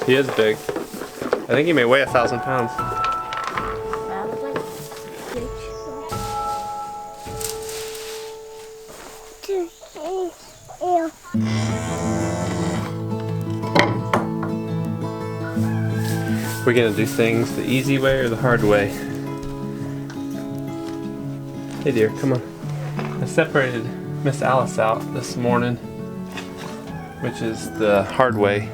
He is big. I think he may weigh 1,000 pounds. We're gonna do things the easy way or the hard way. Hey dear, come on. I separated Miss Alice out this morning, which is the hard way.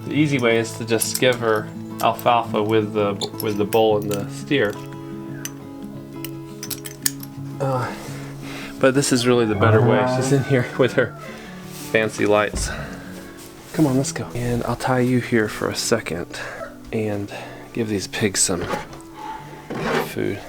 The easy way is to just give her alfalfa with the bull and the steer. But this is really the better way. She's in here with her fancy lights. Come on, let's go. And I'll tie you here for a second and give these pigs some food.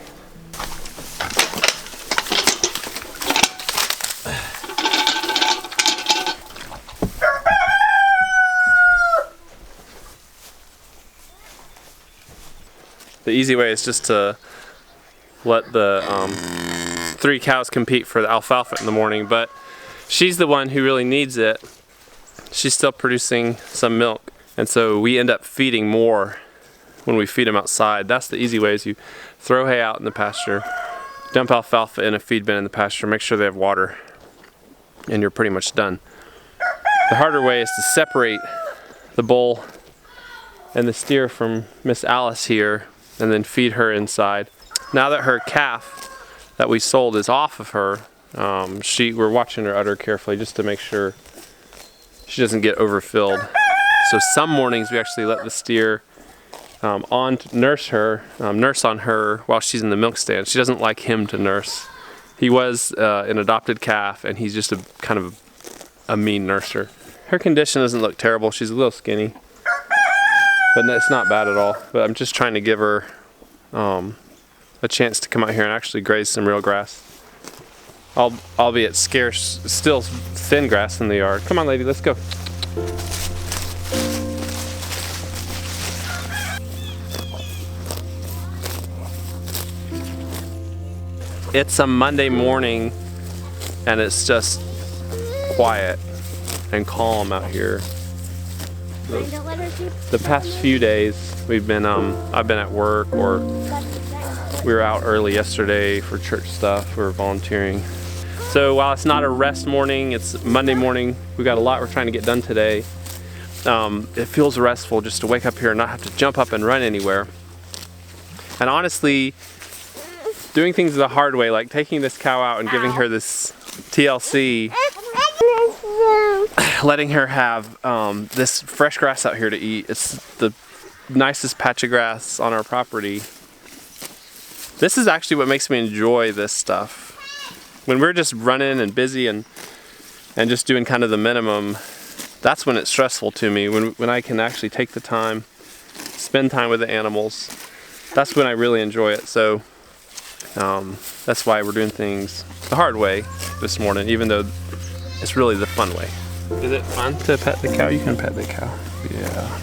The easy way is just to let the 3 cows compete for the alfalfa in the morning, but she's the one who really needs it. She's still producing some milk, and so we end up feeding more when we feed them outside. That's the easy way, is you throw hay out in the pasture, dump alfalfa in a feed bin in the pasture, make sure they have water, and you're pretty much done. The harder way is to separate the bull and the steer from Miss Alice here, and then feed her inside. Now that her calf that we sold is off of her, we're watching her udder carefully just to make sure she doesn't get overfilled. So some mornings we actually let the steer nurse on her while she's in the milk stand. She doesn't like him to nurse. He was an adopted calf, and he's just a kind of a mean nurser. Her condition doesn't look terrible. She's a little skinny, but it's not bad at all. But I'm just trying to give her a chance to come out here and actually graze some real grass. Albeit scarce, still thin grass in the yard. Come on, lady, let's go. It's a Monday morning, and it's just quiet and calm out here. The past few days, we've been I've been at work, or we were out early yesterday for church stuff. We were volunteering. So while it's not a rest morning, it's Monday morning. We've got a lot we're trying to get done today. It feels restful just to wake up here and not have to jump up and run anywhere. And honestly, doing things the hard way, like taking this cow out and giving her this TLC, letting her have this fresh grass out here to eat. It's the nicest patch of grass on our property. This is actually what makes me enjoy this stuff. When we're just running and busy and just doing kind of the minimum, that's when it's stressful to me. When I can actually take the time, spend time with the animals, that's when I really enjoy it. So that's why we're doing things the hard way this morning, even though it's really the fun way. Is it fun to pet the cow? You can pet the cow. Yeah.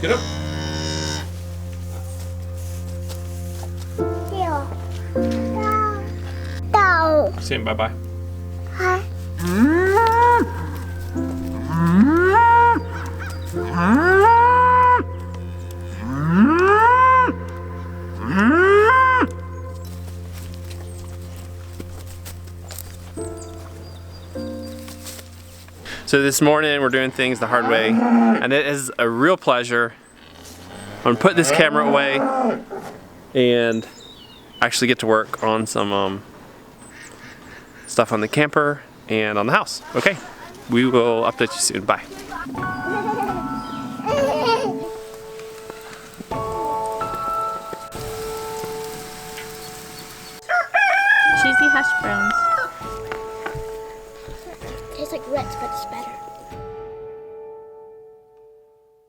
Get up. Say bye-bye. Hi. So this morning we're doing things the hard way, and it is a real pleasure. I'm gonna put this camera away and actually get to work on some stuff on the camper and on the house. Okay, we will update you soon. Bye.